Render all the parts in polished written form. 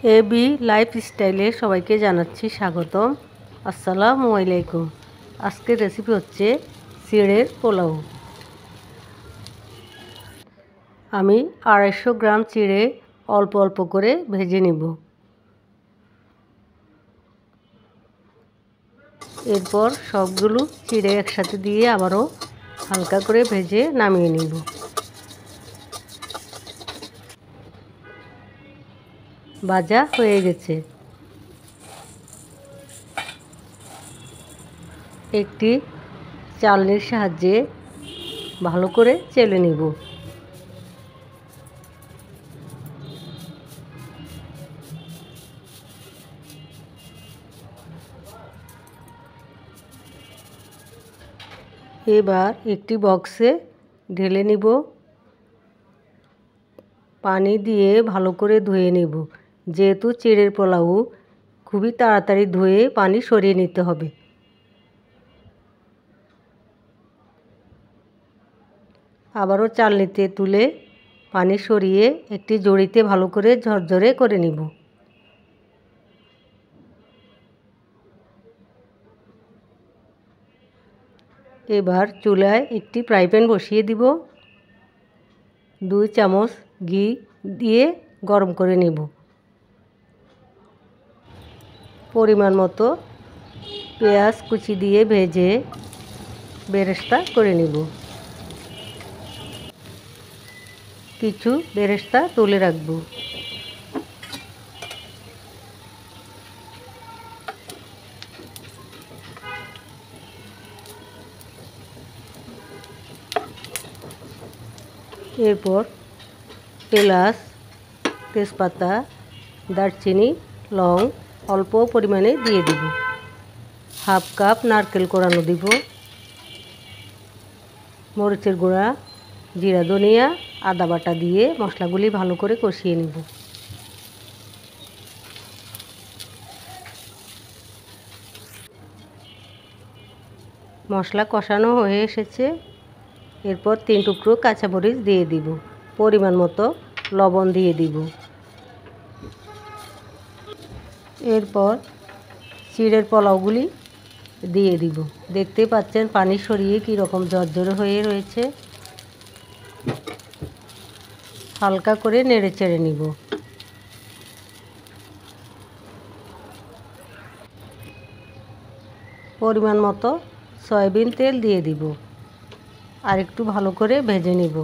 AB লাইফস্টাইলে সবাইকে জানাচ্ছি স্বাগতম। আসসালামু আলাইকুম। আজকের রেসিপি হচ্ছে চিড়ের পোলাও। আমি 250 গ্রাম চিড়ে অল্প অল্প করে ভেজে নিব। এরপর সবগুলো চিড়ে একসাথে দিয়ে আবারও হালকা করে ভেজে নামিয়ে নিব। ভাজা হয়ে গেছে। একটি চালনির সাহায্যে ভালো করে চেলে নিব। এবার একটি বক্সে ঢেলে নিব। পানি দিয়ে ভালো করে ধুয়ে নেব। যেহেতু চিড়ের পোলাও খুবই তাড়াতাড়ি ধুয়ে পানি সরিয়ে নিতে হবে। আবারও চালনিতে তুলে পানি সরিয়ে একটি ঝুড়িতে ভালো করে ঝরঝরে করে নিব। এবার চুলায় একটি ফ্রাই প্যান বসিয়ে দিব। 2 চামচ ঘি দিয়ে গরম করে নেব। পরিমাণ মতো পেঁয়াজ কুচি দিয়ে ভেজে বেরেস্তা করে নেব। কিছু বেরেস্তা তুলে রাখব। এরপর এলাচ, তেজপাতা, দারচিনি, লং অল্প পরিমাণে দিয়ে দিব। হাফ কাপ নারকেল কোড়ানো দিব। মরিচের গুঁড়া, জিরা, ধনিয়া, আদা বাটা দিয়ে মশলাগুলি ভালো করে কষিয়ে নেব। মশলা কষানো হয়ে এসেছে। এরপর 3 টুকরো কাঁচামরিচ দিয়ে দিব। পরিমাণ মতো লবণ দিয়ে দিব। এরপর চিড়ের পোলাওগুলি দিয়ে দিব। দেখতে পাচ্ছেন পানি সরিয়ে কী রকম ঝরঝরে হয়ে রয়েছে। হালকা করে নেড়ে চেড়ে নিব। পরিমাণ মতো সয়াবিন তেল দিয়ে দিব। আর একটু ভালো করে ভেজে নিব।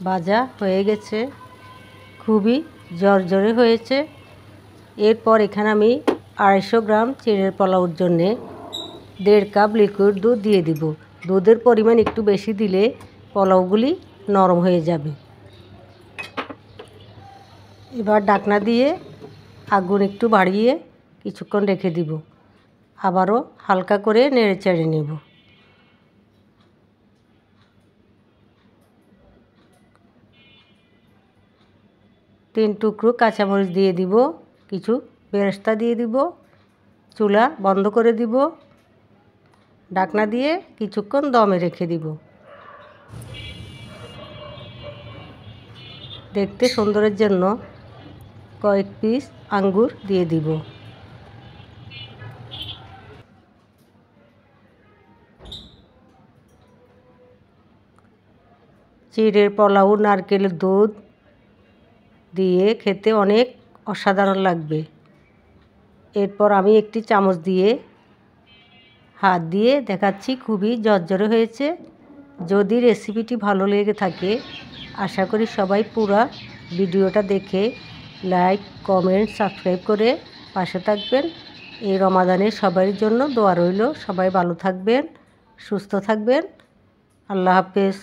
ভাজা হয়ে গেছে। খুবই ঝরঝরে হয়েছে। এরপর এখানে আমি 250 গ্রাম চিড়ের পোলাওর জন্যে 1.5 কাপ লিকুইড দুধ দিয়ে দিব। দুধের পরিমাণ একটু বেশি দিলে পোলাওগুলি নরম হয়ে যাবে। এবার ঢাকনা দিয়ে আগুন একটু বাড়িয়ে কিছুক্ষণ রেখে দিব। আবারও হালকা করে নেড়ে চেড়ে নেব। তিন টুকরো কাঁচামরিচ দিয়ে দিব। কিছু বেরেস্তা দিয়ে দিব। চুলা বন্ধ করে দিব। ঢাকনা দিয়ে কিছুক্ষণ দমে রেখে দিব। দেখতে সুন্দরের জন্য কয়েক পিস আঙ্গুর দিয়ে দিব। চিড়ের পোলাও নারকেলের দুধ দিয়ে খেতে অনেক অসাধারণ লাগবে। এরপর আমি একটি চামচ দিয়ে হাত দিয়ে দেখাচ্ছি, খুবই ঝরঝরে হয়েছে। যদি রেসিপিটি ভালো লেগে থাকে আশা করি সবাই পুরো ভিডিওটা দেখে লাইক, কমেন্ট, সাবস্ক্রাইব করে পাশে থাকবেন। এই রমাদানে সবার জন্য দোয়া রইল। সবাই ভালো থাকবেন, সুস্থ থাকবেন। আল্লাহ হাফেজ।